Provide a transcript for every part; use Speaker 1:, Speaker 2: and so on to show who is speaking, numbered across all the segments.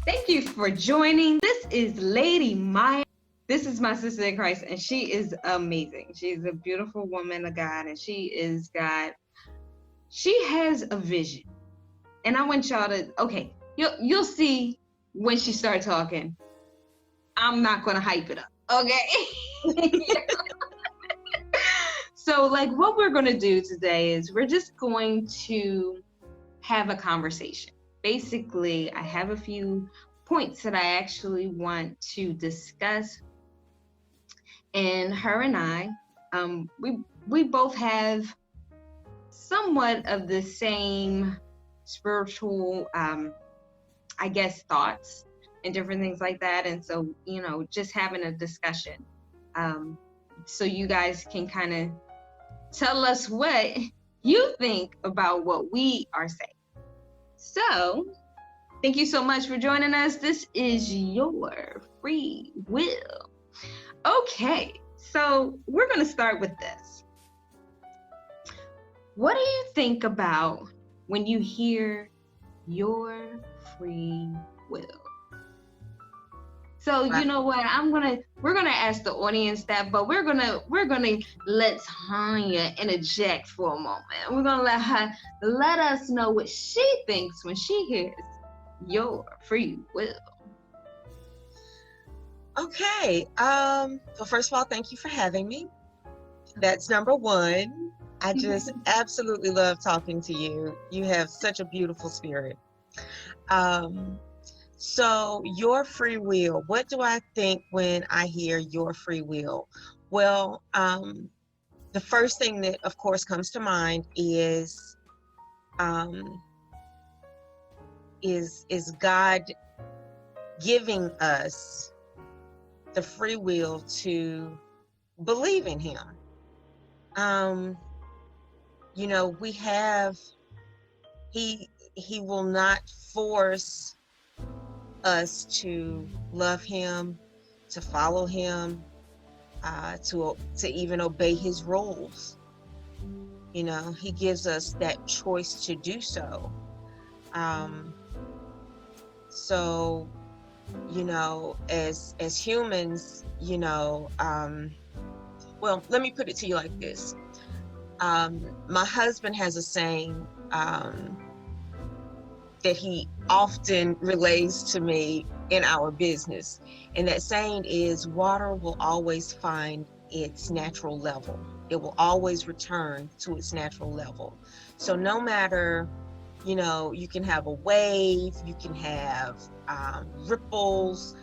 Speaker 1: Thank you for joining. This is Lady Myya. This is my sister in Christ, and she is amazing. She's a beautiful woman of God, and she is God. She has a vision, and I want y'all to. Okay, you'll see when she starts talking. I'm not gonna hype it up. Okay. So, like, what we're gonna do today is we're just going to have a conversation. Basically, I have a few points that I actually want to discuss, and her and I, we both have somewhat of the same spiritual, I guess, thoughts and different things like that. And so, just having a discussion, so you guys can kind of tell us what you think about what we are saying. So, thank you so much for joining us. This is your free will. Okay, so we're going to start with this. What do you think about when you hear your free will? So you know what? We're gonna ask the audience that, but we're gonna let Tanya interject for a moment. We're gonna let her let us know what she thinks when she hears your free will.
Speaker 2: Okay. Well, first of all, thank you for having me. That's number one. I just absolutely love talking to you. You have such a beautiful spirit. So your free will, what do I think when I hear your free will? Well, the first thing that of course comes to mind is God giving us the free will to believe in him. We have, he will not force us to love him, to follow him, to even obey his rules. He gives us that choice to do so. So, as humans, well, let me put it to you like this. My husband has a saying that he often relays to me in our business. And that saying is, water will always find its natural level. It will always return to its natural level. So no matter, you can have a wave, you can have ripples,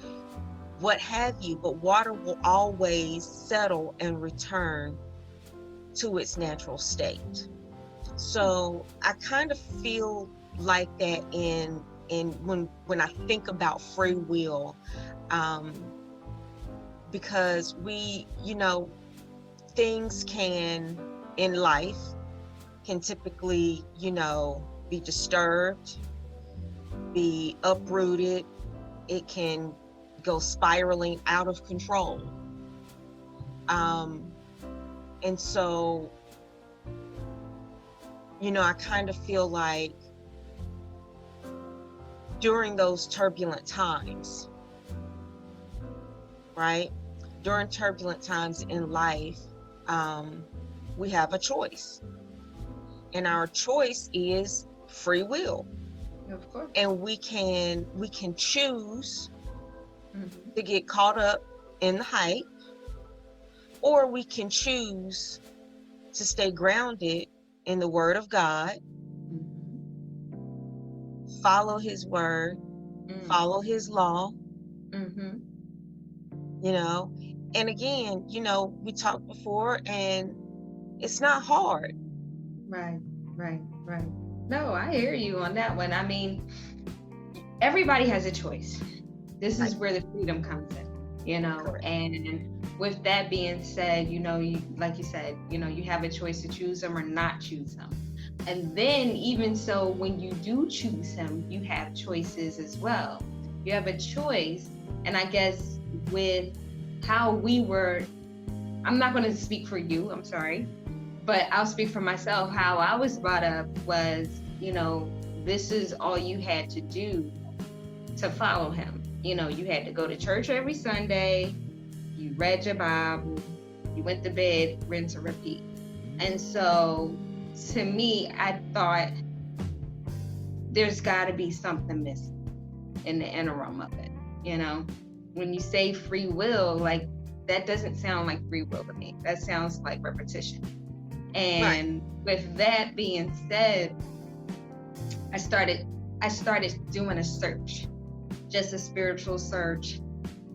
Speaker 2: what have you, but water will always settle and return to its natural state. So I kind of feel like that in when I think about free will, because we, things in life can typically, be disturbed, be uprooted. It can go spiraling out of control. And so, I kind of feel like during those turbulent times, right? During turbulent times in life, we have a choice. And our choice is free will.
Speaker 1: Of course.
Speaker 2: And we can choose to get caught up in the hype, or we can choose to stay grounded in the Word of God, follow his word, follow his law, and again, we talked before, and it's not hard.
Speaker 1: Right. No, I hear you on that one. I mean, everybody has a choice. This is where the freedom comes in, Correct. And with that being said, like you said, you have a choice to choose them or not choose them. And then even so, when you do choose him, you have choices as well. You have a choice. And I guess with how we were, I'm not going to speak for you, I'm sorry, but I'll speak for myself. How I was brought up was, this is all you had to do to follow him. You know, you had to go to church every Sunday, you read your Bible, you went to bed, rinse and repeat. And so to me, I thought there's got to be something missing in the interim of it. You know, when you say free will, like, that doesn't sound like free will to me. That sounds like repetition. And with that being said, I started doing a search, just a spiritual search,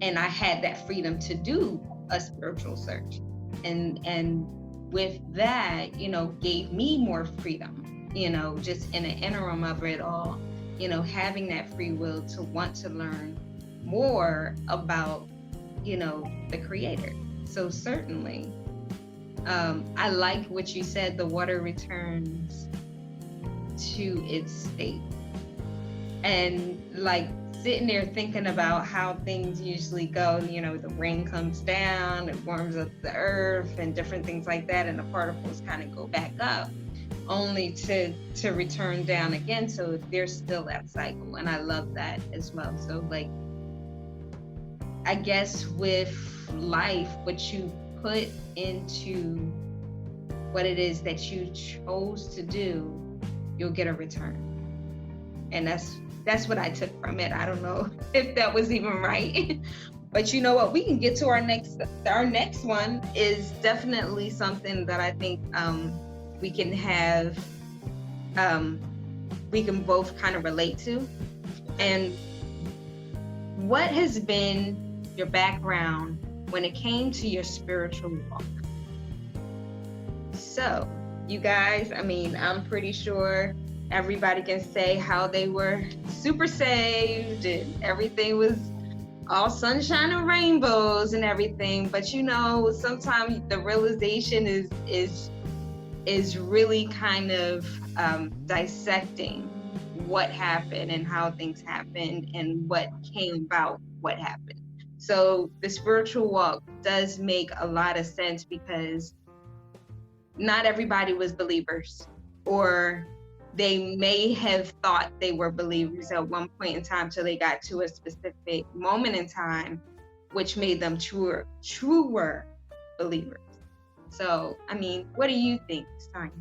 Speaker 1: and I had that freedom to do a spiritual search, and with that, you know, gave me more freedom, you know, just in the interim of it all, you know, having that free will to want to learn more about, you know, the Creator. So certainly, I like what you said, the water returns to its state. And like sitting there thinking about how things usually go, you know, the rain comes down, it warms up the earth and different things like that, and the particles kind of go back up only to return down again. So there's still that cycle, and I love that as well. So like, I guess with life, what you put into what it is that you chose to do, you'll get a return. And that's what I took from it. I don't know if that was even right. But you know what? We can get to our next one is definitely something that I think we can have, we can both kind of relate to. And what has been your background when it came to your spiritual walk? So, you guys, I mean, I'm pretty sure everybody can say how they were super saved and everything was all sunshine and rainbows and everything. But you know, sometimes the realization is really kind of dissecting what happened and how things happened and what came about what happened. So the spiritual walk does make a lot of sense, because not everybody was believers, or they may have thought they were believers at one point in time till they got to a specific moment in time, which made them truer believers. So, I mean, what do you think, Sonia?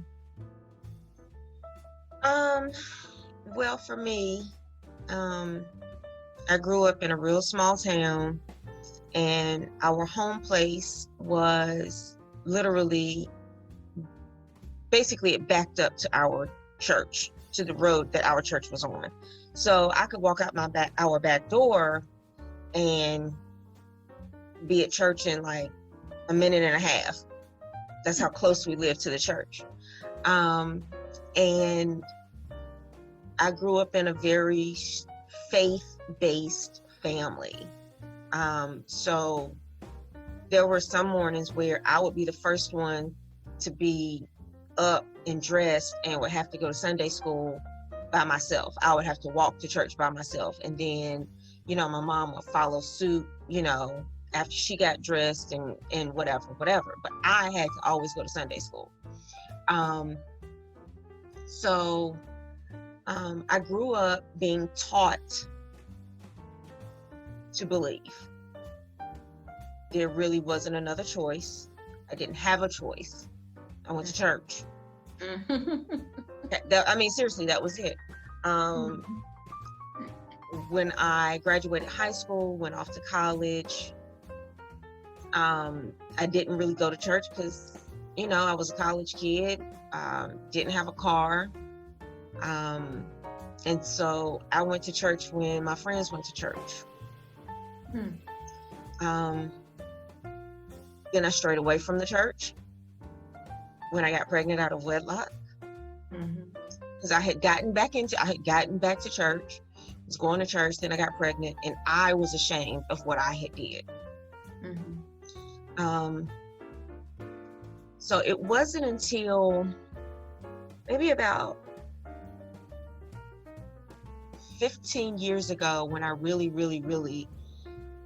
Speaker 2: Well, for me, I grew up in a real small town, and our home place was literally, basically it backed up to our church, to the road that our church was on. So I could walk out our back door and be at church in like a minute and a half. That's how close we lived to the church. And I grew up in a very faith-based family. So there were some mornings where I would be the first one to be up and dressed and would have to go to Sunday school by myself. I would have to walk to church by myself. And then, you know, my mom would follow suit, you know, after she got dressed and whatever. But I had to always go to Sunday school. So I grew up being taught to believe. There really wasn't another choice. I didn't have a choice. I went to church. I mean, seriously, that was it. When I graduated high school, went off to college, I didn't really go to church because, you know, I was a college kid, didn't have a car. And so I went to church when my friends went to church. Then I strayed away from the church when I got pregnant out of wedlock, because I had gotten back to church, was going to church, then I got pregnant, and I was ashamed of what I had did. So it wasn't until maybe about 15 years ago when I really, really, really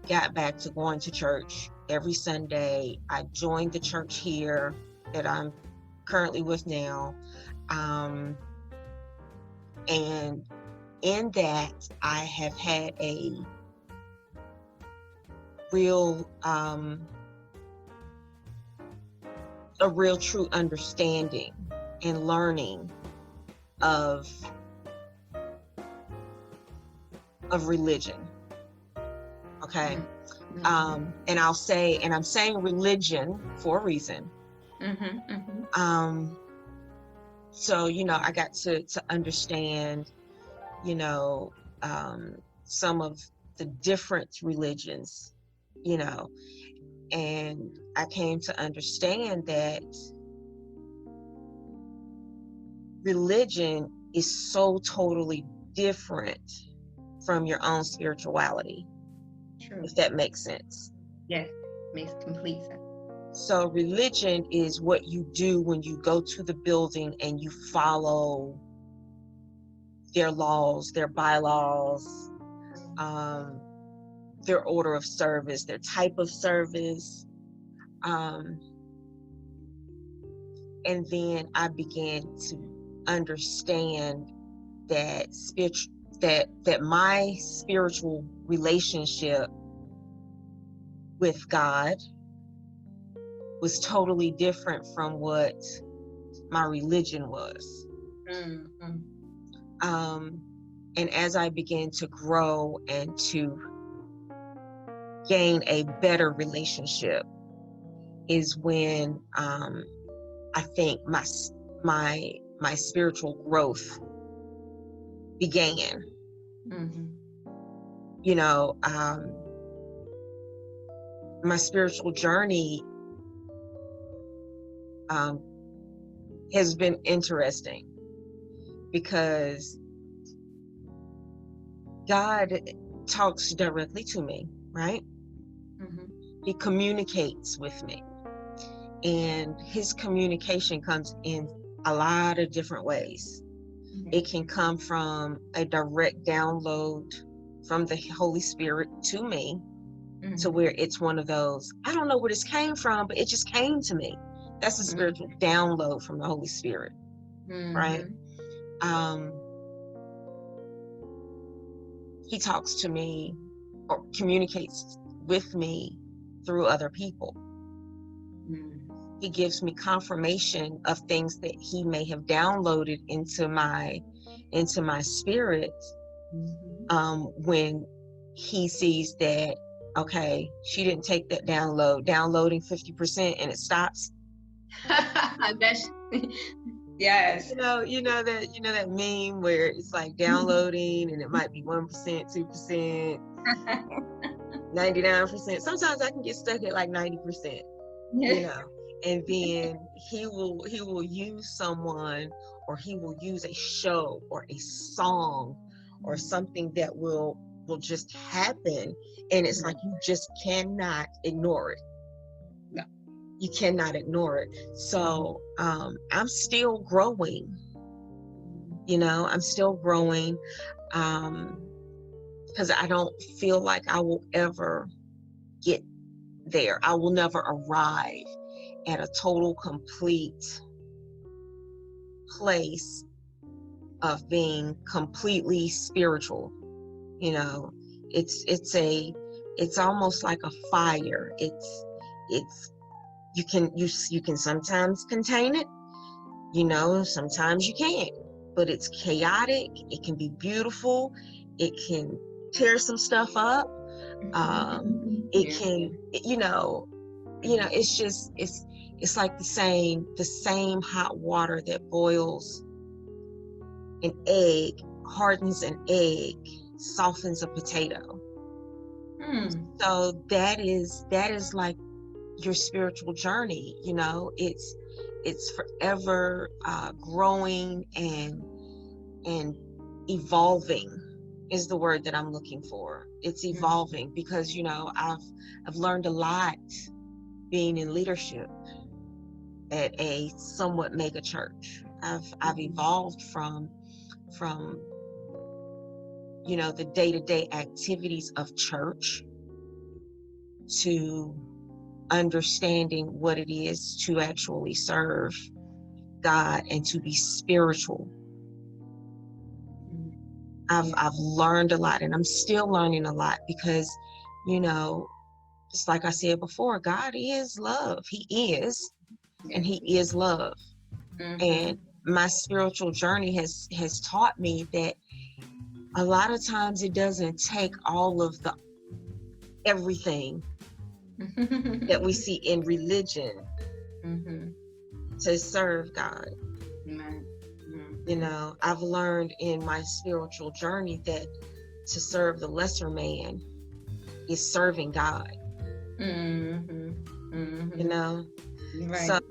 Speaker 2: got back to going to church every Sunday. I joined the church here that I'm currently with now. And in that, I have had a real true understanding and learning of religion. Okay. And I'm saying religion for a reason. So, I got to understand, some of the different religions, and I came to understand that religion is so totally different from your own spirituality.
Speaker 1: True.
Speaker 2: If that makes sense.
Speaker 1: Yes, makes complete sense.
Speaker 2: So religion is what you do when you go to the building and you follow their laws, their bylaws, their order of service, their type of service. And then I began to understand that that my spiritual relationship with God was totally different from what my religion was. And as I began to grow and to gain a better relationship is when I think my spiritual growth began. My spiritual journey has been interesting because God talks directly to me, right? He communicates with me, and his communication comes in a lot of different ways. It can come from a direct download from the Holy Spirit to me, to where it's one of those, I don't know where this came from, but it just came to me. That's a spiritual download from the Holy Spirit, right? He talks to me or communicates with me through other people. He gives me confirmation of things that he may have downloaded into my spirit, when he sees that, okay, she didn't take that downloading 50% and it stops.
Speaker 1: Yes.
Speaker 2: You know that meme where it's like downloading and it might be 1%, 2%, 99%. Sometimes I can get stuck at like 90%, and then he will use someone, or he will use a show or a song or something that will just happen, and it's like you just cannot ignore it.
Speaker 1: No.
Speaker 2: You cannot ignore it. So I'm still growing. I'm still growing, because I don't feel like I will ever get there. I will never arrive at a total, complete place of being completely spiritual. It's almost like a fire. It's you can sometimes contain it, sometimes you can't, but it's chaotic. It can be beautiful. It can tear some stuff up. It can, it's like the same hot water that boils an egg, hardens an egg, softens a potato. So that is like your spiritual journey. It's forever growing and evolving is the word that I'm looking for. It's evolving because I've learned a lot being in leadership at a somewhat mega church. I've evolved from the day-to-day activities of church to understanding what it is to actually serve God and to be spiritual. I've learned a lot, and I'm still learning a lot because, you know, just like I said before, God is love. He is, and He is love. And my spiritual journey has taught me that a lot of times it doesn't take all of the everything that we see in religion to serve God. You know, I've learned in my spiritual journey that to serve the lesser man is serving God. You know,
Speaker 1: Right.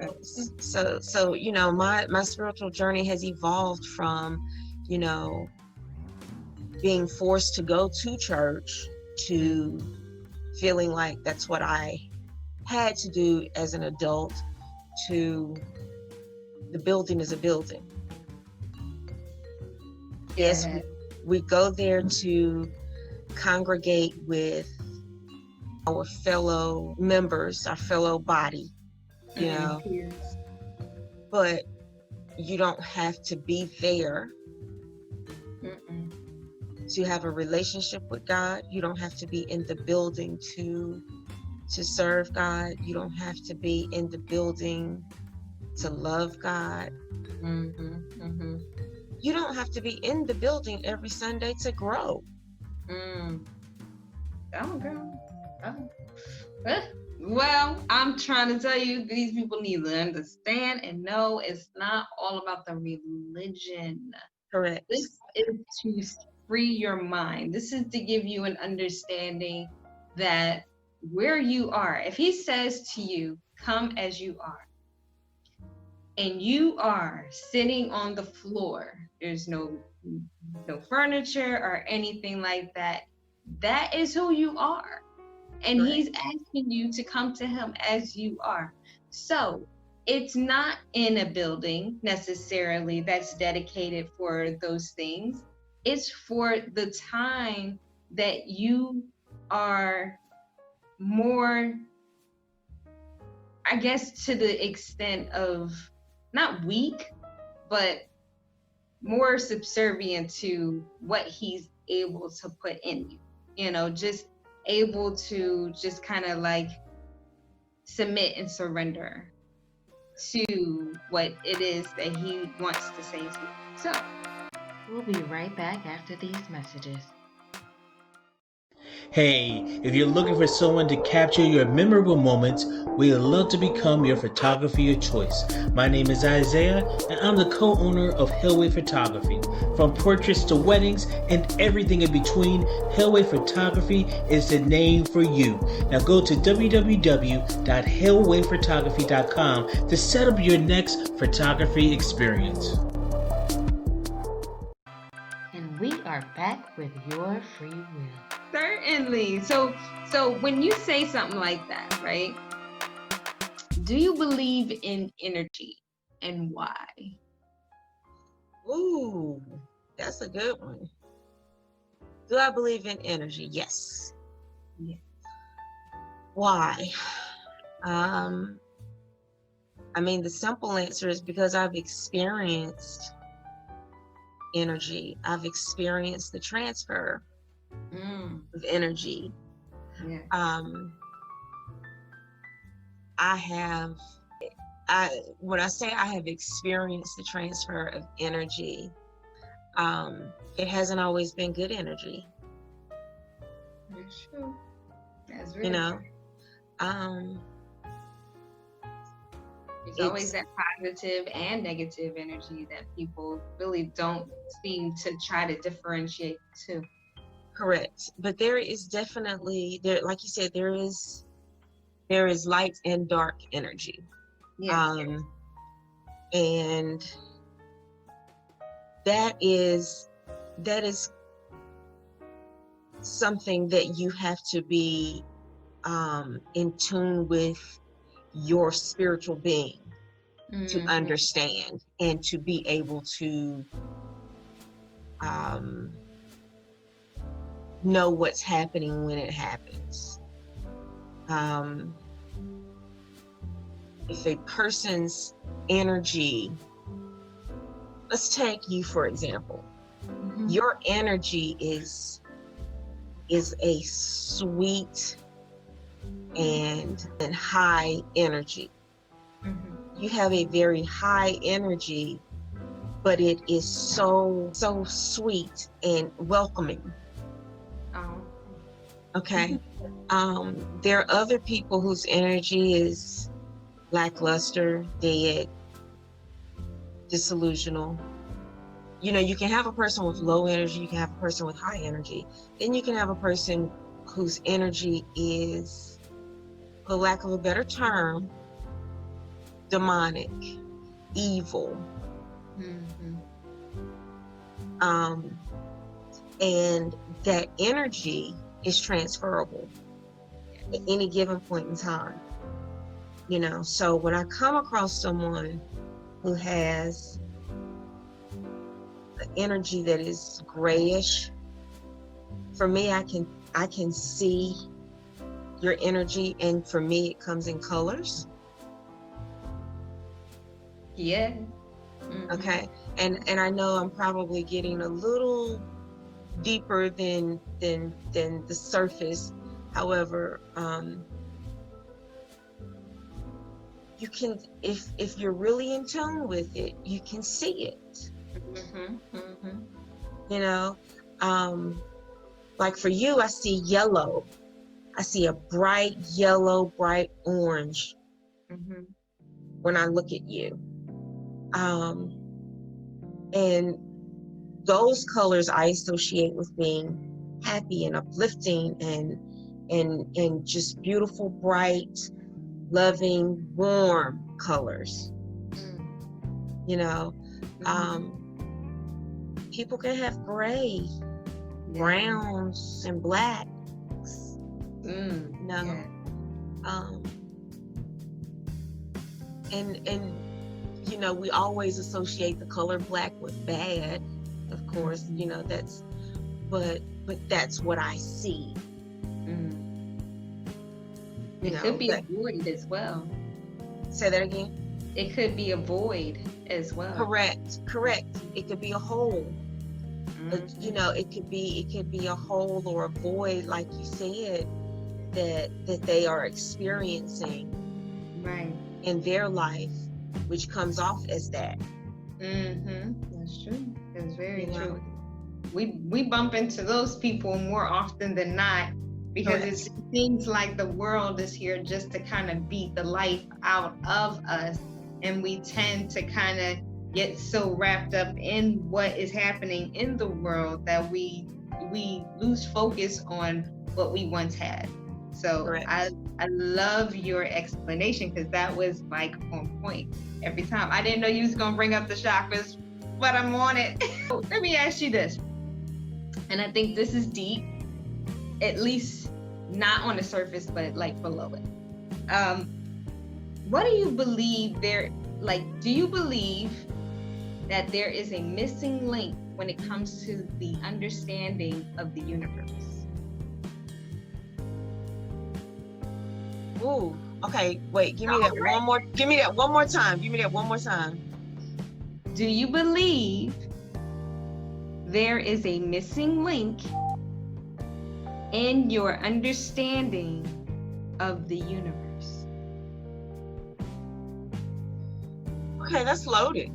Speaker 2: so you know, my spiritual journey has evolved from, you know, being forced to go to church to feeling like that's what I had to do as an adult, to the building is a building. Yes, we go there to congregate with our fellow members, our fellow body, you know, but you don't have to be there to have a relationship with God. You don't have to be in the building to serve God. You don't have to be in the building to love God. You don't have to be in the building every Sunday to grow.
Speaker 1: Well, I'm trying to tell you, these people need to understand and know it's not all about the religion.
Speaker 2: Correct.
Speaker 1: This is to free your mind. This is to give you an understanding that where you are, if he says to you, come as you are, and you are sitting on the floor, there's no furniture or anything like that, that is who you are. And
Speaker 2: Correct.
Speaker 1: He's asking you to come to him as you are. So it's not in a building necessarily that's dedicated for those things. It's for the time that you are more, I guess, to the extent of not weak, but more subservient to what he's able to put in you. You know, just able to just kind of like submit and surrender to what it is that he wants to say to you. So
Speaker 3: we'll be right back after these messages.
Speaker 4: Hey, if you're looking for someone to capture your memorable moments, we'd love to become your photography of choice. My name is Isaiah, and I'm the co-owner of Hillway Photography. From portraits to weddings and everything in between, Hillway Photography is the name for you. Now go to www.hillwayphotography.com to set up your next photography experience.
Speaker 3: And we are back with your free will.
Speaker 1: Certainly. So when you say something like that, right? Do you believe in energy, and why?
Speaker 2: Ooh, that's a good one. Do I believe in energy? Yes.
Speaker 1: Yeah.
Speaker 2: Why? I mean, the simple answer is because I've experienced energy. I've experienced the transfer of energy.
Speaker 1: Yeah.
Speaker 2: When I say I have experienced the transfer of energy, it hasn't always been good energy.
Speaker 1: That's true. That's
Speaker 2: You know,
Speaker 1: it's always that positive and negative energy that people really don't seem to try to differentiate too.
Speaker 2: Correct. But there is definitely, there, like you said, there is light and dark energy.
Speaker 1: Yeah.
Speaker 2: And that is something that you have to be in tune with your spiritual being to understand and to be able to know what's happening when it happens. If a person's energy, let's take you for example, Your energy is a sweet and high energy. You have a very high energy, but it is so sweet and welcoming.
Speaker 1: Oh.
Speaker 2: Okay. There are other people whose energy is lackluster, dead, disillusional. You know, you can have a person with low energy, you can have a person with high energy. Then you can have a person whose energy is, for lack of a better term, demonic, evil. And that energy is transferable at any given point in time. You know, so when I come across someone who has an energy that is grayish, for me, I can see your energy, and for me, it comes in colors.
Speaker 1: Yeah.
Speaker 2: Okay. And I know I'm probably getting a little deeper than the surface. However, you can, if you're really in tune with it, you can see it. You know, like for you, I see yellow. I see a bright yellow, bright orange when I look at you. And those colors I associate with being happy and uplifting and just beautiful, bright, loving, warm colors. You know, people can have gray, browns, and blacks. You know, and you know, we always associate the color black with bad, of course. You know, that's, but that's what I see.
Speaker 1: It could be a void as well.
Speaker 2: Say that again.
Speaker 1: It could be a void as well.
Speaker 2: Correct. It could be a hole. You know, it could be a hole or a void, like you said, that they are experiencing in their life, which comes off as that.
Speaker 1: That's true. That's very true. We bump into those people more often than not, because it seems like the world is here just to kind of beat the life out of us, and we tend to kind of get so wrapped up in what is happening in the world that we lose focus on what we once had. So I love your explanation, because that was like on point every time. I didn't know you was gonna bring up the chakras, but I'm on it. Let me ask you this, and I think this is deep, at least not on the surface, but like below it. What do you believe do you believe that there is a missing link when it comes to the understanding of the universe?
Speaker 2: Ooh, okay, wait, give me that one more time.
Speaker 1: Do you believe there is a missing link in your understanding of the universe?
Speaker 2: Okay, that's loaded.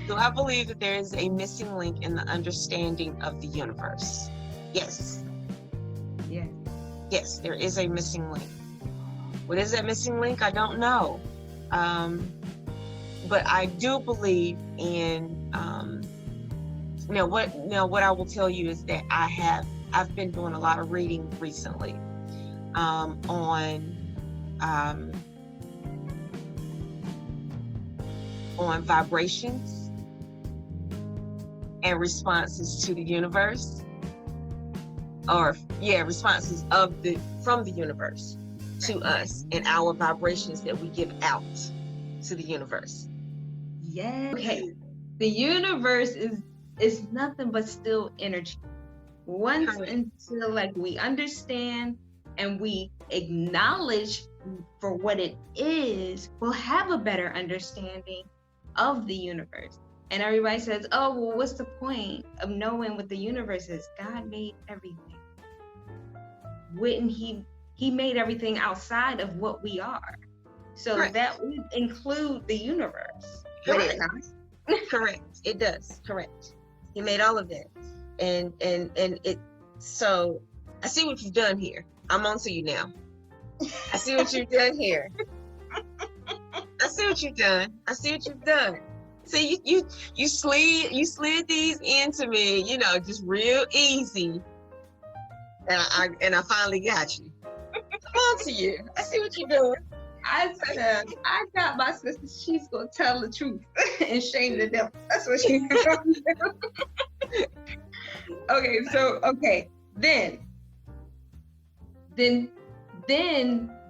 Speaker 2: Do I believe that there is a missing link in the understanding of the universe? Yes. Yes, there is a missing link. What is that missing link? I don't know. But I do believe in, what I will tell you is that I've been doing a lot of reading recently on vibrations and responses to the universe, responses from the universe to us, and our vibrations that we give out to the universe.
Speaker 1: Yeah. Okay. The universe is nothing but still energy. Once until we understand and we acknowledge for what it is, we'll have a better understanding of the universe. And everybody says, oh, well, what's the point of knowing what the universe is? God made everything. Wouldn't he made everything outside of what we are. So
Speaker 2: Correct.
Speaker 1: that would include the universe. Would
Speaker 2: Correct.
Speaker 1: it not?
Speaker 2: Correct. It does. Correct. He made all of that. And it, so I see what you've done here. I'm on to you now. I see what you've done here. I see what you've done. I see what you've done. See, you slid these into me, you know, just real easy. And I finally got you. I'm on to you. I see what you're doing.
Speaker 1: I said, I got my sister, she's gonna tell the truth and shame the devil. That's what she's gonna do. Okay, then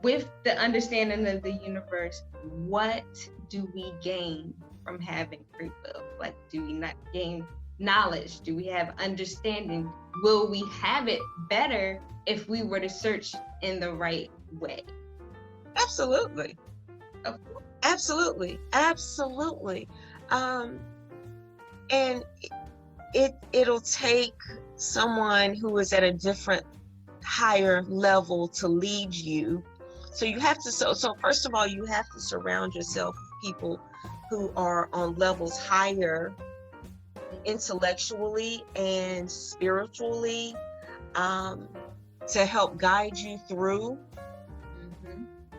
Speaker 1: with the understanding of the universe, what do we gain from having free will? Like, do we not gain knowledge? Do we have understanding? Will we have it better if we were to search in the right way?
Speaker 2: Absolutely. Absolutely. Absolutely. And it'll take someone who is at a different higher level to lead you. So you have to, so first of all, you have to surround yourself with people who are on levels higher intellectually and spiritually, to help guide you through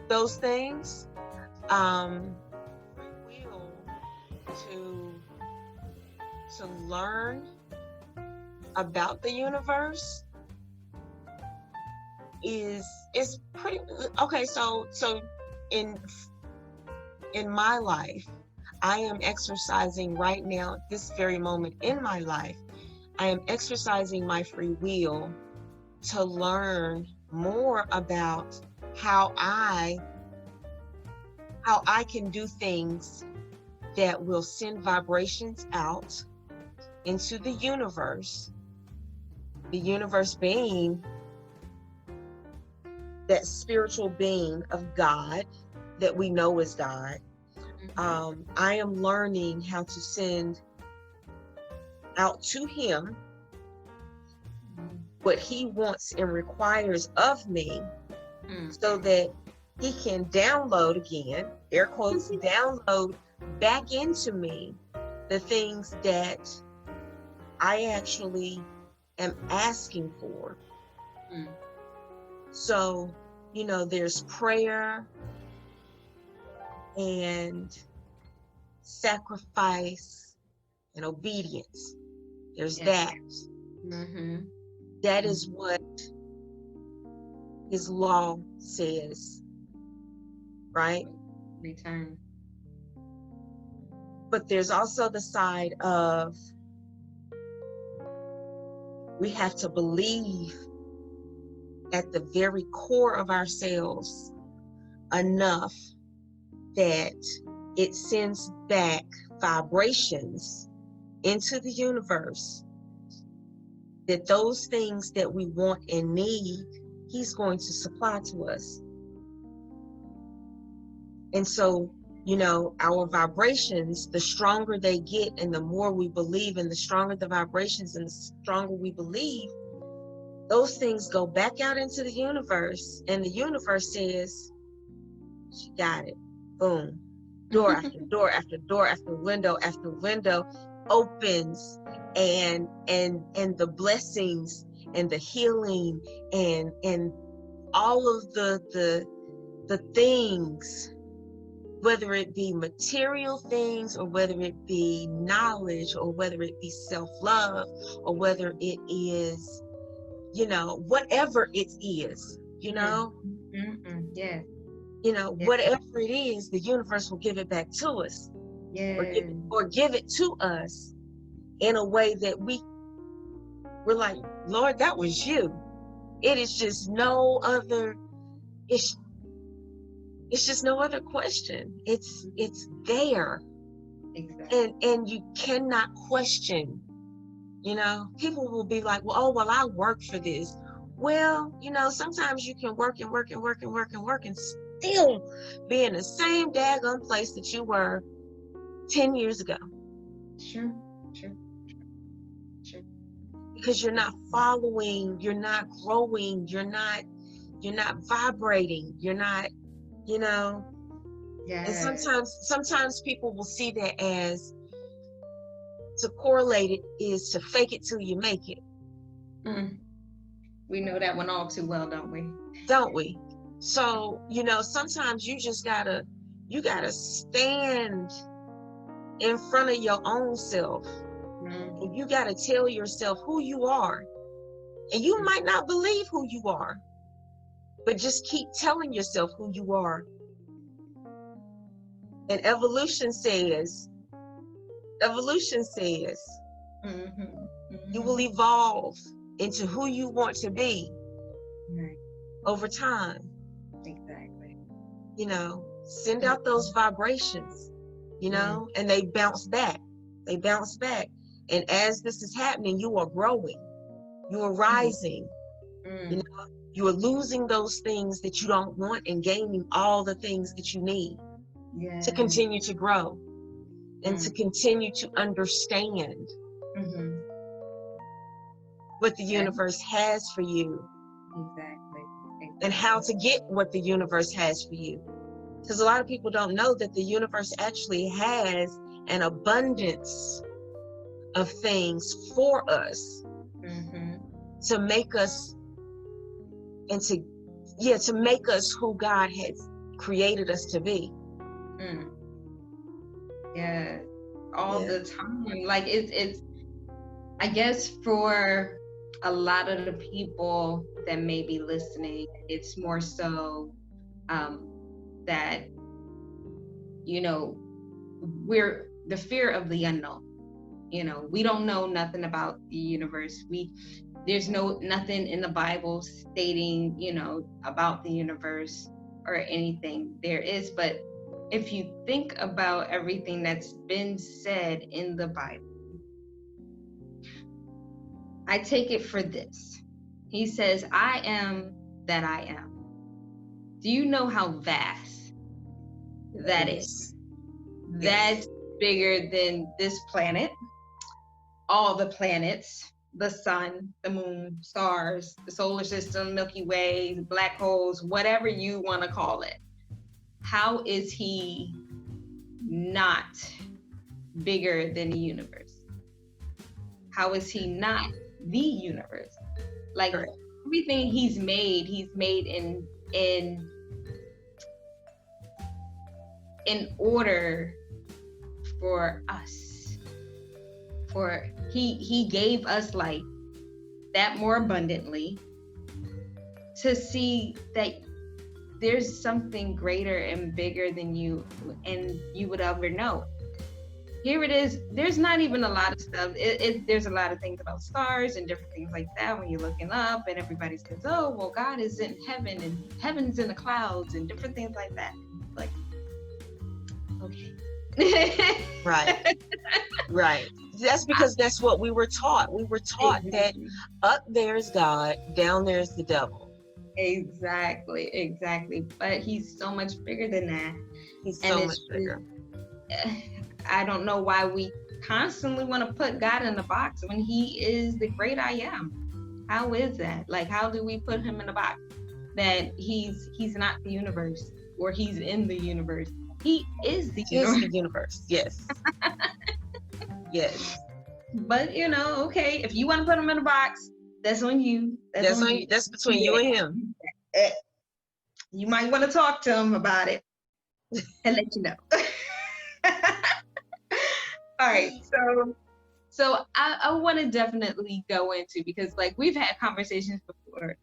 Speaker 2: those things. Will to learn about the universe is pretty okay. So in my life, I am exercising right now, at this very moment in my life, I am exercising my free will to learn more about how I can do things that will send vibrations out into the universe being that spiritual being of God that we know is God. I am learning how to send out to him what he wants and requires of me, so that he can download again, air quotes, download back into me the things that I actually am asking for. So, you know, there's prayer and sacrifice and obedience. There's that. That is what his law says, right?
Speaker 1: Return.
Speaker 2: But there's also the side of we have to believe at the very core of ourselves enough that it sends back vibrations into the universe, that those things that we want and need, he's going to supply to us. And so, you know, our vibrations, the stronger they get and the more we believe, and the stronger the vibrations and the stronger we believe, those things go back out into the universe, and the universe says, she got it. Boom. Door after door after door after window opens, and the blessings and the healing and all of the things, whether it be material things or whether it be knowledge or whether it be self-love or whether it is, you know, whatever it is, you know,
Speaker 1: Yes.
Speaker 2: you know, whatever it is, the universe will give it back to us, or give it to us in a way that we're like, Lord, that was you. It is just no other. It's just no other question. It's there.
Speaker 1: Exactly.
Speaker 2: And you cannot question. You know, people will be like, well, I work for this. Well, you know, sometimes you can work and still be in the same daggone place that you were 10 years ago.
Speaker 1: Sure. Sure. Sure.
Speaker 2: Because you're not following, you're not growing, you're not vibrating, you're not, you know.
Speaker 1: Yeah.
Speaker 2: And sometimes people will see that as, to correlate it is to fake it till you make it.
Speaker 1: We know that one all too well, don't we?
Speaker 2: Don't we? So, you know, sometimes you just gotta stand in front of your own self. And you gotta tell yourself who you are. And you might not believe who you are, but just keep telling yourself who you are. And evolution says, you will evolve into who you want to be over time.
Speaker 1: Exactly.
Speaker 2: You know, send out those vibrations, you know, and they bounce back. They bounce back. And as this is happening, you are growing. You are rising. You know, you are losing those things that you don't want and gaining all the things that you need to continue to grow and to continue to understand what the universe has for you.
Speaker 1: Exactly.
Speaker 2: And how to get what the universe has for you. Because a lot of people don't know that the universe actually has an abundance of things for us to make us and to make us who God has created us to be.
Speaker 1: Yeah, all the time. Like it's I guess for a lot of the people that may be listening, it's more so that, you know, we're the fear of the unknown. You know, we don't know nothing about the universe. There's nothing in the Bible stating, you know, about the universe or anything. There is, but if you think about everything that's been said in the Bible, I take it for this. He says, I am that I am. Do you know how vast that is? That's bigger than this planet, all the planets, the sun, the moon, stars, the solar system, Milky Way, black holes, whatever you want to call it. How is he not bigger than the universe? How is he not the universe? Like everything he's made in order for us. For he gave us life that more abundantly to see that there's something greater and bigger than you and you would ever know. Here it is. There's not even a lot of stuff. There's a lot of things about stars and different things like that when you're looking up, and everybody says, oh, well, God is in heaven and heaven's in the clouds and different things like that. Like, okay.
Speaker 2: Right. That's because that's what we were taught. We were taught that up there is God, down there is the devil.
Speaker 1: Exactly. But he's so much bigger than that.
Speaker 2: He's so much bigger.
Speaker 1: I don't know why we constantly want to put God in the box when he is the great I am. How is that? Like, how do we put him in the box that he's not the universe or he's in the universe? He is the universe.
Speaker 2: Yes. Yes.
Speaker 1: But you know, okay, if you want to put him in a box, that's on you.
Speaker 2: That's on you. That's between you and him.
Speaker 1: You might want to talk to him about it and let you know. All right, so I want to definitely go into, because like we've had conversations before.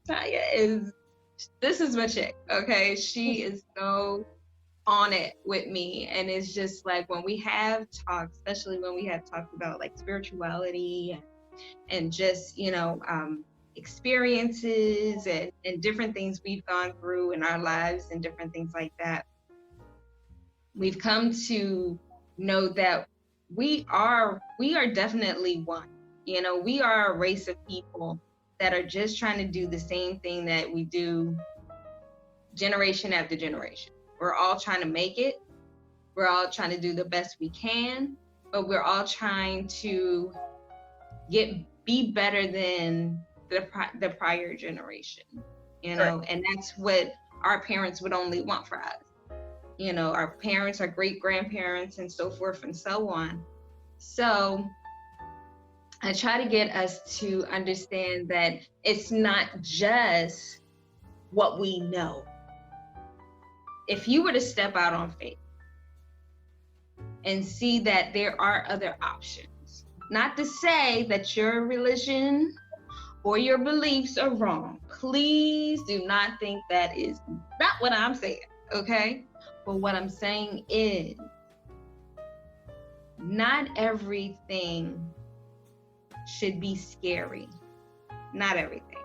Speaker 1: This is my chick, okay? She is so on it with me, and it's just like when we have talked, especially when we have talked about like spirituality and just, you know, experiences and different things we've gone through in our lives and different things like that, we've come to know that we are definitely one. You know, we are a race of people that are just trying to do the same thing that we do generation after generation. We're all trying to make it. We're all trying to do the best we can, but we're all trying to be better than the prior generation, and that's what our parents would only want for us. Our parents, our great grandparents, and so forth and so on. So I try to get us to understand that it's not just what we know. If you were to step out on faith and see that there are other options, not to say that your religion or your beliefs are wrong. Please do not think that is not what I'm saying, okay? But what I'm saying is, not everything should be scary. Not everything.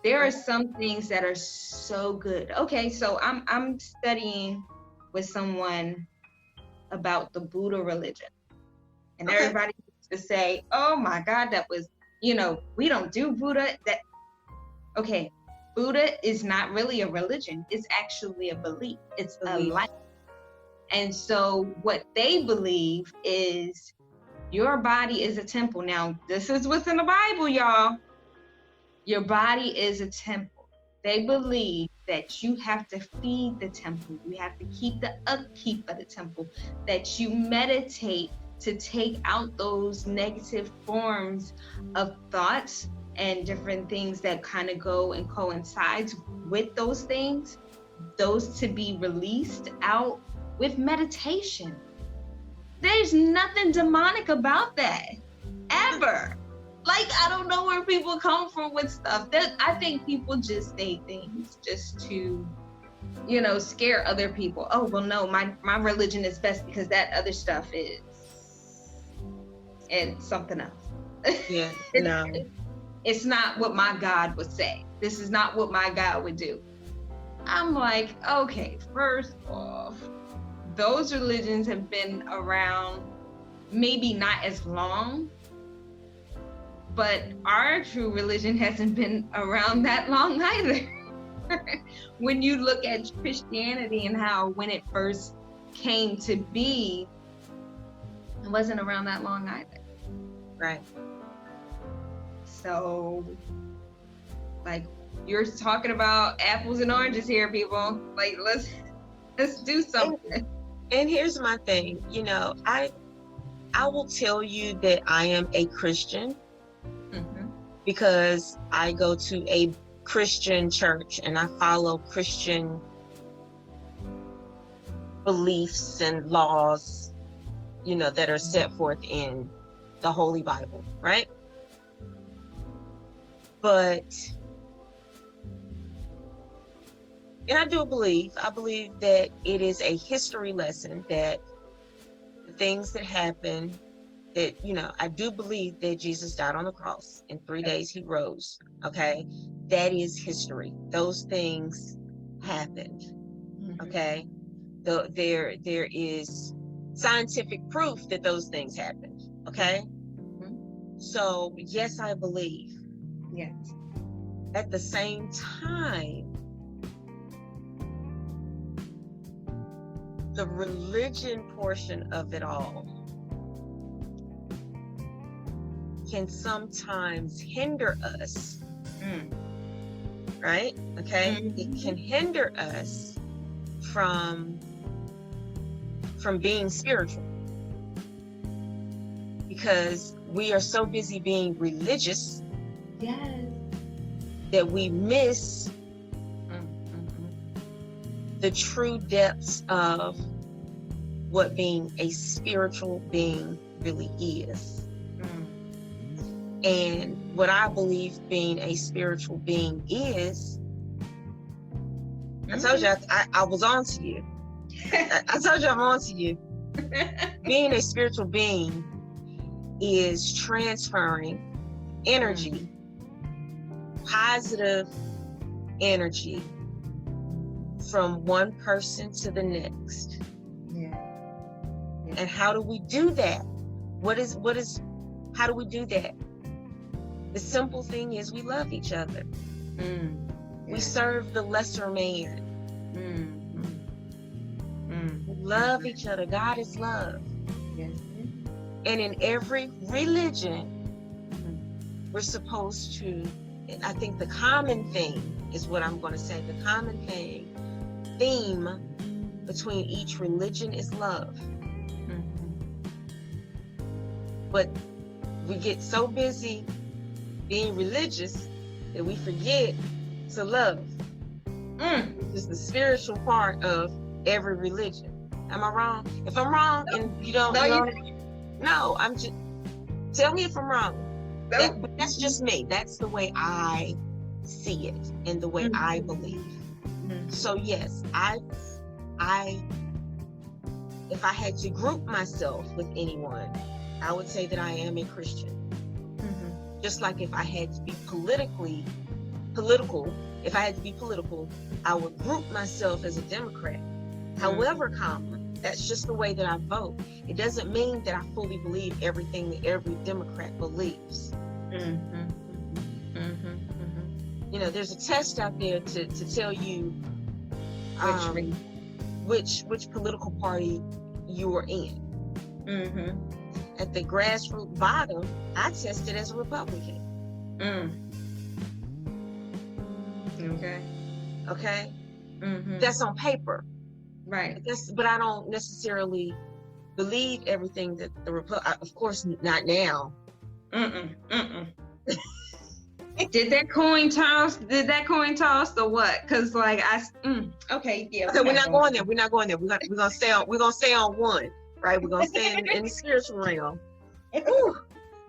Speaker 1: There are some things that are so good. Okay, so I'm studying with someone about the Buddha religion. And everybody used to say, oh my God, that was, we don't do Buddha. Okay, Buddha is not really a religion. It's actually a belief. It's a life. And so what they believe is your body is a temple. Now, this is what's in the Bible, y'all. Your body is a temple. They believe that you have to feed the temple. You have to keep the upkeep of the temple, that you meditate to take out those negative forms of thoughts and different things that kind of go and coincides with those things, those to be released out with meditation. There's nothing demonic about that, ever. Like, I don't know where people come from with stuff. I think people just say things just to, scare other people. Oh, well, no, my religion is best because that other stuff is, and something else.
Speaker 2: Yeah, no.
Speaker 1: It's not what my God would say. This is not what my God would do. I'm like, okay, first off, those religions have been around maybe not as long, but our true religion hasn't been around that long either. When you look at Christianity and how when it first came to be, it wasn't around that long either.
Speaker 2: Right.
Speaker 1: So, like, you're talking about apples and oranges here, people. Like, let's do something.
Speaker 2: And here's my thing, I will tell you that I am a Christian because I go to a Christian church and I follow Christian beliefs and laws, that are set forth in the Holy Bible, right? But, and I believe that it is a history lesson, that the things that happen, that, I do believe that Jesus died on the cross. In 3 days he rose, okay? That is history. Those things happened, okay? There is scientific proof that those things happened, okay? So, yes, I believe.
Speaker 1: Yes.
Speaker 2: At the same time, the religion portion of it all can sometimes hinder us, right? Okay? It can hinder us from being spiritual, because we are so busy being religious that we miss the true depths of what being a spiritual being really is. And what I believe being a spiritual being is, I told you I was on to you. I told you I'm on to you. Being a spiritual being is transferring energy, positive energy, from one person to the next. And how do we do that? How do we do that? The simple thing is we love each other. We serve the lesser man. We love each other. God is love. And in every religion, we're supposed to, I think the common thing is what I'm going to say, the common theme between each religion is love. But we get so busy being religious that we forget to love, which is the spiritual part of every religion. Am I wrong? If I'm wrong and you don't, no, I'm just, tell me if I'm wrong. But that's just me. That's the way I see it and the way I believe. So yes, if I had to group myself with anyone, I would say that I am a Christian. Just like if I had to be political, if I had to be political, I would group myself as a Democrat. However, that's just the way that I vote. It doesn't mean that I fully believe everything that every Democrat believes. You know, there's a test out there to tell you which political party you are in. At the grassroots bottom, I tested as a Republican. Okay. That's on paper.
Speaker 1: Right.
Speaker 2: But I don't necessarily believe everything that the of course not now.
Speaker 1: Did that coin toss or what? Because like okay, yeah.
Speaker 2: Okay, we're not going there. We're gonna stay on one, right? We're gonna stay in the spiritual realm.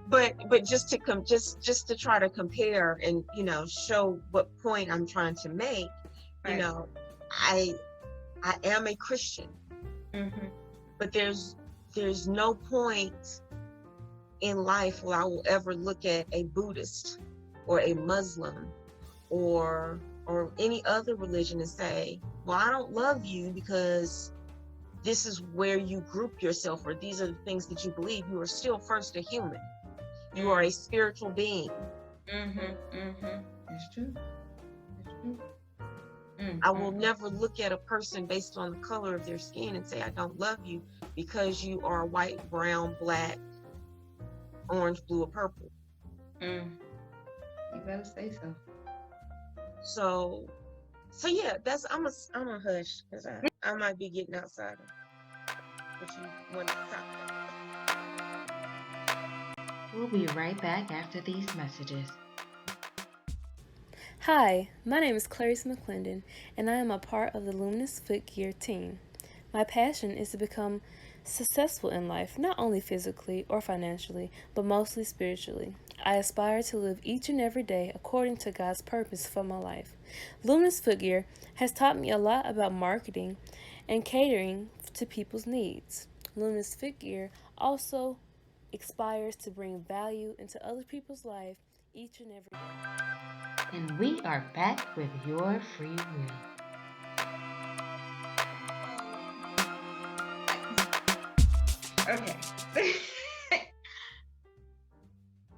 Speaker 2: But just to try to compare and, you know, show what point I'm trying to make. Right. You know, I am a Christian, but there's no point in life where I will ever look at a Buddhist or a Muslim or any other religion and say, well, I don't love you because this is where you group yourself, or these are the things that you believe. You are still first a human. You are a spiritual being.
Speaker 1: That's true.
Speaker 2: I will never look at a person based on the color of their skin and say, I don't love you because you are white, brown, black, orange, blue, or purple.
Speaker 1: You better say so.
Speaker 2: So yeah, I'm a hush because I might be getting outside of what you want to talk about.
Speaker 3: We'll be right back after these messages.
Speaker 5: Hi, my name is Clarice McClendon, and I am a part of the Luminous Footgear team. My passion is to become successful in life, not only physically or financially, but mostly spiritually. I aspire to live each and every day according to God's purpose for my life. Luminous Footgear has taught me a lot about marketing and catering to people's needs. Luminous Footgear also aspires to bring value into other people's life each and every day.
Speaker 3: And we are back with your free will.
Speaker 1: Okay.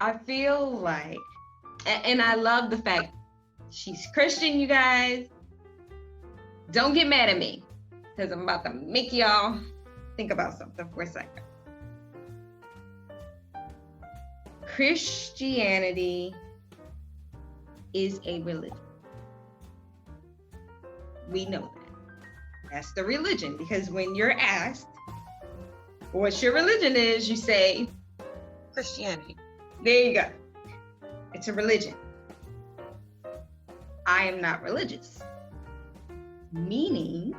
Speaker 1: I feel like, and I love the fact she's Christian, you guys. Don't get mad at me, because I'm about to make y'all think about something for a second. Christianity is a religion. We know that. That's the religion, because when you're asked what your religion is, you say
Speaker 2: Christianity.
Speaker 1: There you go. It's a religion. I am not religious. Meaning,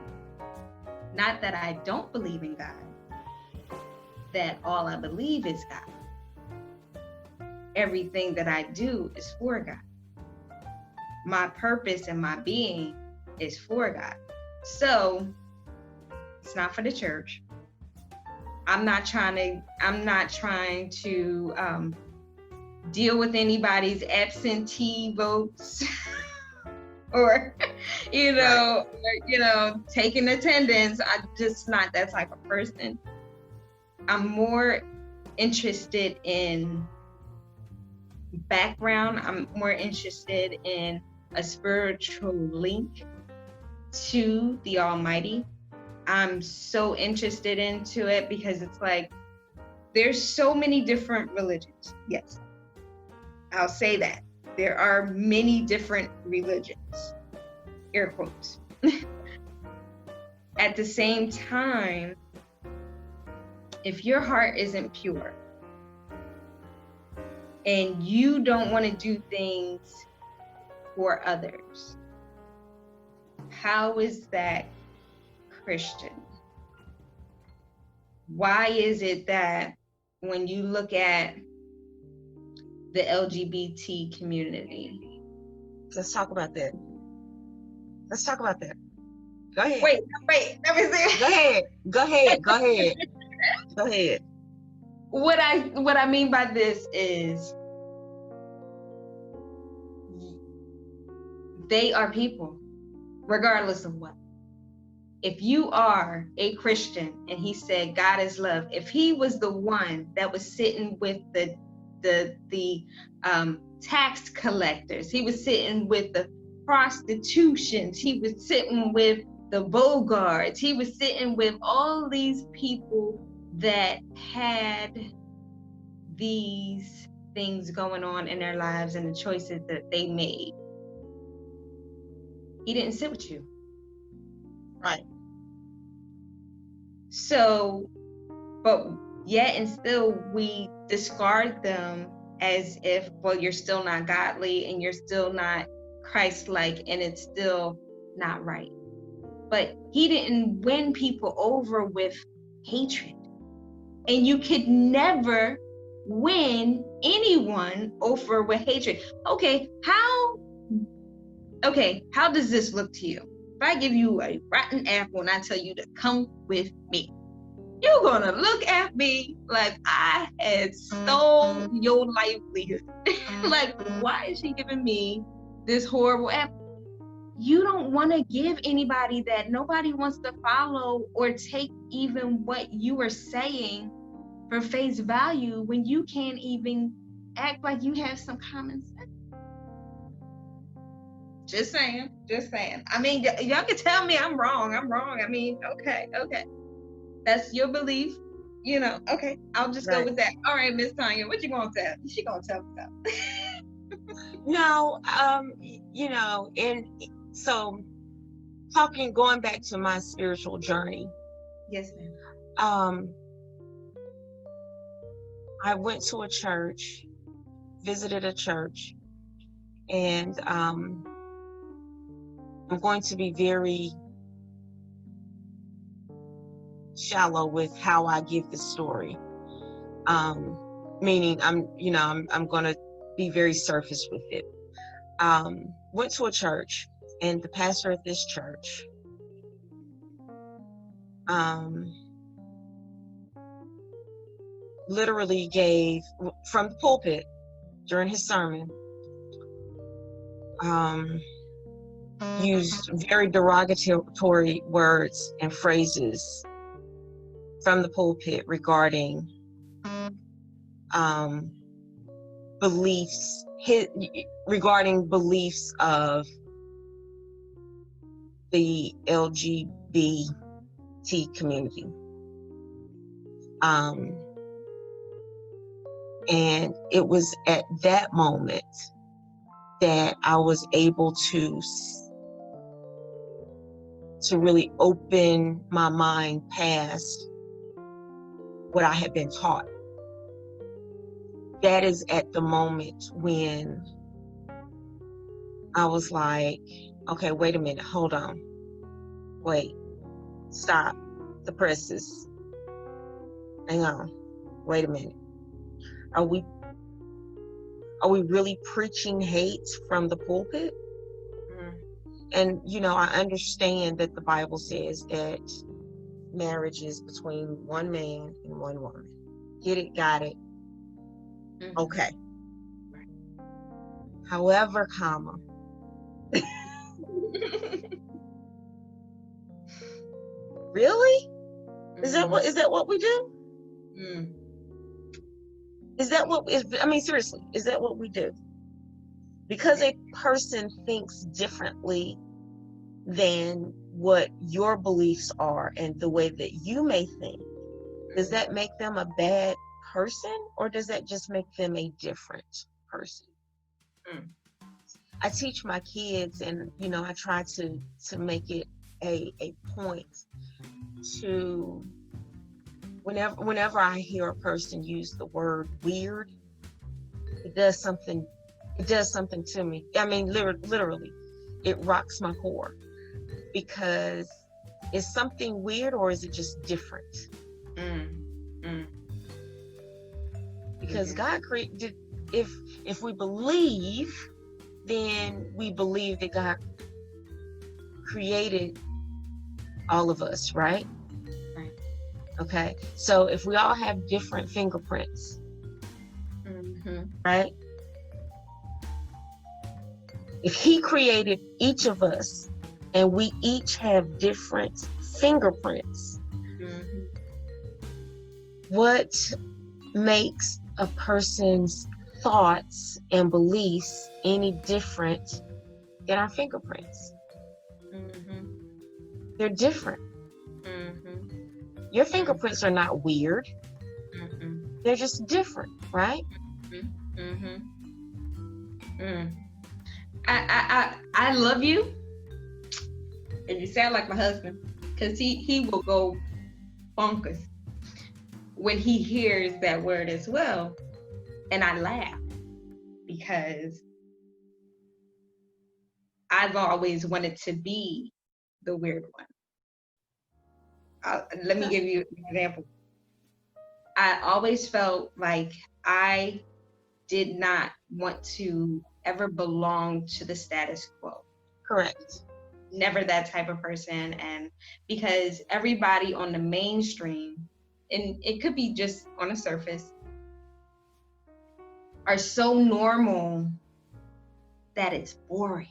Speaker 1: not that I don't believe in God, that all I believe is God. Everything that I do is for God. My purpose and my being is for God. So, it's not for the church. I'm not trying to deal with anybody's absentee votes or, taking attendance. I'm just not that type of person. I'm more interested in background. I'm more interested in a spiritual link to the Almighty. I'm so interested into it because it's like, there's so many different religions. Yes, I'll say that. There are many different religions, air quotes. At the same time, if your heart isn't pure and you don't want to do things for others, how is that Christian? Why is it that when you look at the LGBT community?
Speaker 2: Let's talk about that. Go ahead.
Speaker 1: Wait, let me see.
Speaker 2: Go ahead.
Speaker 1: What I mean by this is they are people, regardless of what. If you are a Christian and he said God is love, if he was the one that was sitting with the tax collectors, he was sitting with the prostitutions, he was sitting with the Bogarts, he was sitting with all these people that had these things going on in their lives and the choices that they made. He didn't sit with you.
Speaker 2: Right.
Speaker 1: So, but yet and still we discard them as if, well, you're still not godly and you're still not Christ-like and it's still not right. But he didn't win people over with hatred. And you could never win anyone over with hatred. Okay, how does this look to you? If I give you a rotten apple and I tell you to come with me, you're gonna look at me like I had stole your livelihood. Like, why is she giving me this horrible apple? You don't want to give anybody that. Nobody wants to follow or take even what you are saying for face value when you can't even act like you have some common sense. Just saying. I mean, y'all can tell me I'm wrong. I mean, okay. That's your belief, okay. I'll just go with that. All right, Miss Tanya, what you gonna tell? She gonna tell me something.
Speaker 2: No, and so going back to my spiritual journey.
Speaker 1: Yes, ma'am.
Speaker 2: I went to a church, visited a church, and I'm going to be very shallow with how I give the story. Meaning I'm going to be very surface with it. Went to a church, and the pastor at this church literally gave, from the pulpit during his sermon, used very derogatory words and phrases from the pulpit regarding beliefs of the LGBT community. And it was at that moment that I was able to really open my mind past what I had been taught. That is at the moment when I was like, okay, wait a minute, hold on. Wait, stop the presses. Hang on, wait a minute. Are we really preaching hate from the pulpit? And, I understand that the Bible says that marriage is between one man and one woman. Get it, got it. Mm-hmm. Okay. However, really? Is that what we do? Seriously, is that what we do? Because a person thinks differently than what your beliefs are and the way that you may think, does that make them a bad person, or does that just make them a different person?
Speaker 1: Mm.
Speaker 2: I teach my kids, and I try to make it a point to, whenever I hear a person use the word weird, it does something to me. I mean, literally, it rocks my core, because is something weird, or is it just different? Because God created, if we believe, then we believe that God created all of us, right?
Speaker 1: Right.
Speaker 2: Okay, so if we all have different fingerprints, right? If he created each of us and we each have different fingerprints, what makes a person's thoughts and beliefs any different than our fingerprints? They're different. Your fingerprints are not weird. They're just different, right?
Speaker 1: I love you, and you sound like my husband, because he will go bonkers when he hears that word as well, and I laugh because I've always wanted to be the weird one. Let me give you an example. I always felt like I did not want to ever belong to the status quo.
Speaker 2: Correct.
Speaker 1: Never that type of person. And because everybody on the mainstream, and it could be just on the surface, are so normal that it's boring.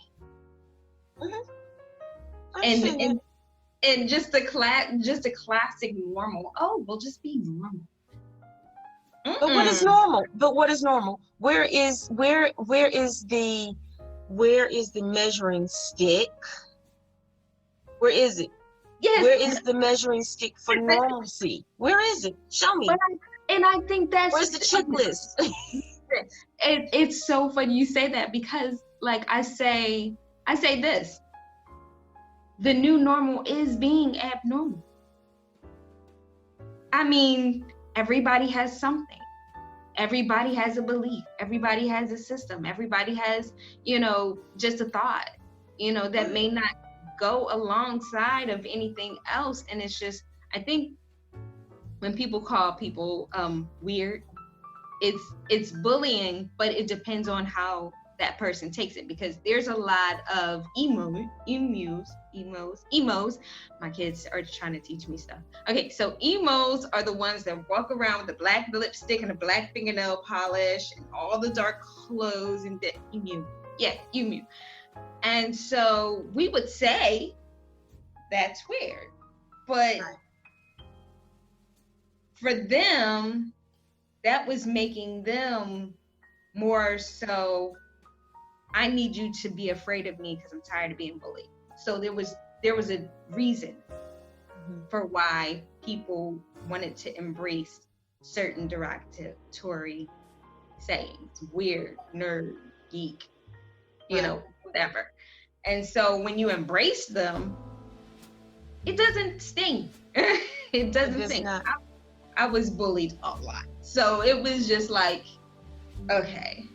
Speaker 1: And just a classic normal. Oh, we'll just be normal.
Speaker 2: But what is normal? Where is the measuring stick? Where is it?
Speaker 1: Yes.
Speaker 2: Where is the measuring stick for normalcy? Where is it? Show me.
Speaker 1: I think that's,
Speaker 2: where's the checklist?
Speaker 1: It's so funny you say that, because like I say this. The new normal is being abnormal. I mean, everybody has something. Everybody has a belief. Everybody has a system. Everybody has, just a thought, that may not go alongside of anything else. And it's just, I think when people call people weird, it's bullying, but it depends on how that person takes it, because there's a lot of emos. My kids are trying to teach me stuff. Okay, so emos are the ones that walk around with the black lipstick and the black fingernail polish and all the dark clothes, and the emu. And so we would say that's weird, but for them, that was making them more so, I need you to be afraid of me because I'm tired of being bullied. So there was a reason for why people wanted to embrace certain derogatory sayings, weird, nerd, geek, whatever. And so when you embrace them, it doesn't sting. It doesn't sting. I was bullied a lot. So it was just like, okay,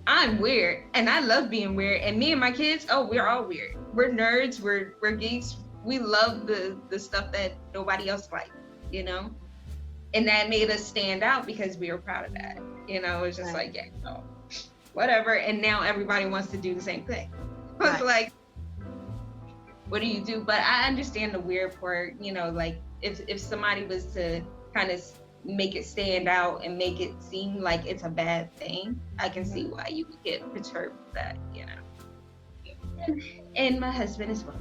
Speaker 1: I'm weird and I love being weird. And me and my kids, we're all weird. We're nerds, we're geeks. We love the stuff that nobody else likes, And that made us stand out because we were proud of that. It's just like, whatever. And now everybody wants to do the same thing. It's like, what do you do? But I understand the weird part, like if somebody was to kind of make it stand out and make it seem like it's a bad thing, I can see why you would get perturbed with that, And my husband as well.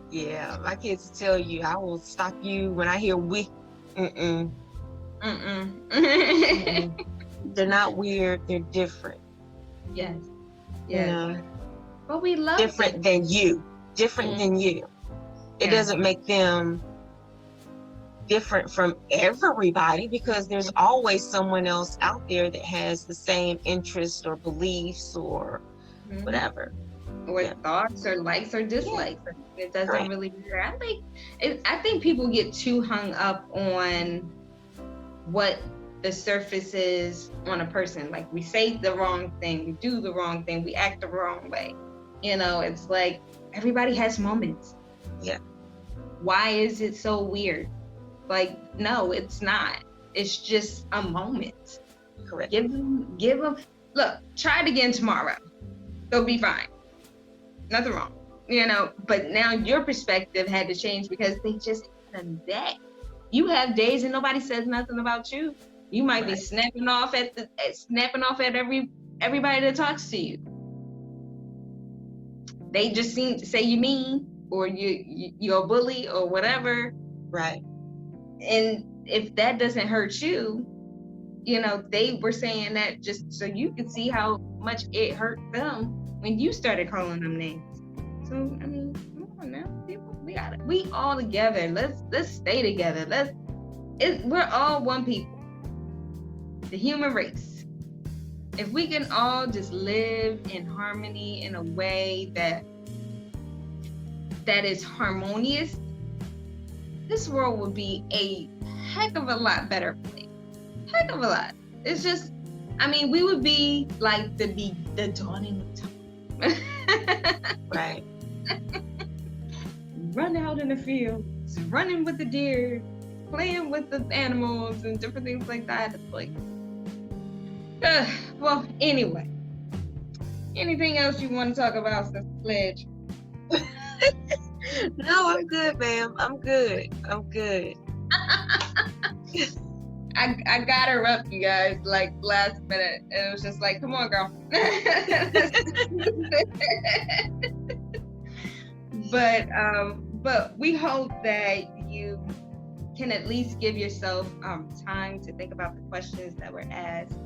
Speaker 2: Yeah, my kids tell you, I will stop you when I hear we. Mm-mm. They're not weird, they're different.
Speaker 1: Yes. But we love
Speaker 2: different than you. It doesn't make them different from everybody, because there's always someone else out there that has the same interests or beliefs or
Speaker 1: Mhm.
Speaker 2: whatever.
Speaker 1: Or
Speaker 2: Yeah.
Speaker 1: thoughts or likes or dislikes. It doesn't
Speaker 2: Correct.
Speaker 1: really matter. I think people get too hung up on what the surface is on a person. Like, we say the wrong thing, we do the wrong thing, we act the wrong way. It's like everybody has moments.
Speaker 2: Yeah.
Speaker 1: Why is it so weird? Like, no, it's not. It's just a moment.
Speaker 2: Correct.
Speaker 1: Give them, look, try it again tomorrow. They'll be fine. Nothing wrong. But now your perspective had to change because they just had a day. You have days and nobody says nothing about you. You might be
Speaker 2: Right.
Speaker 1: snapping off at everybody that talks to you. They just seem to say you mean, or you're a bully or whatever.
Speaker 2: Right.
Speaker 1: And if that doesn't hurt you, they were saying that just so you could see how much it hurt them when you started calling them names. So, I mean, come on now, people, we all together. Let's stay together. We're all one people, the human race. If we can all just live in harmony in a way that is harmonious, this world would be a heck of a lot better place. Heck of a lot. It's just, we would be like the dawning of time.
Speaker 2: Right.
Speaker 1: Run out in the field, running with the deer, playing with the animals and different things like that. It's like, well, anyway. Anything else you want to talk about, Sister Pledge?
Speaker 2: No, I'm good, ma'am. I'm good.
Speaker 1: I got her up, you guys, like last minute. It was just like, come on, girl. But we hope that you can at least give yourself time to think about the questions that were asked.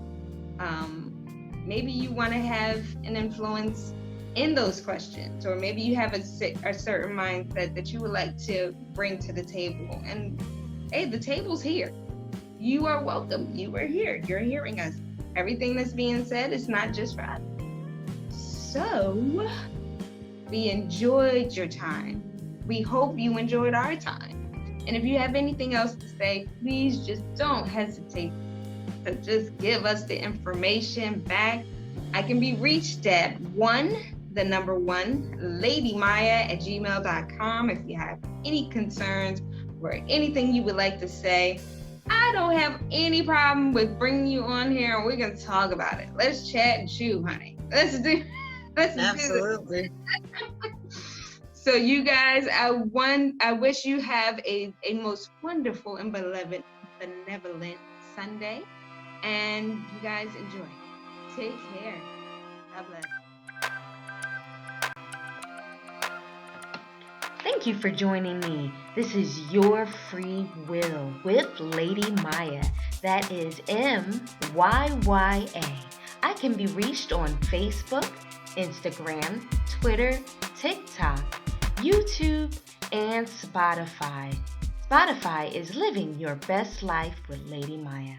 Speaker 1: Maybe you want to have an influence in those questions, or maybe you have a certain mindset that you would like to bring to the table. And hey, the table's here. You are welcome. You are here. You're hearing us. Everything that's being said is not just for us. So, we enjoyed your time. We hope you enjoyed our time. And if you have anything else to say, please just don't hesitate to just give us the information back. I can be reached at ladymyya@gmail.com if you have any concerns or anything you would like to say. I don't have any problem with bringing you on here and we can talk about it. Let's chat and chew, honey. Let's do
Speaker 2: Absolutely.
Speaker 1: So you guys, I wish you have a most wonderful and benevolent Sunday, and you guys enjoy. Take care. God bless.
Speaker 3: Thank you for joining me. This is Your Free Will with Lady Myya. That is MYYA. I can be reached on Facebook, Instagram, Twitter, TikTok, YouTube, and Spotify. Spotify is Living Your Best Life with Lady Myya.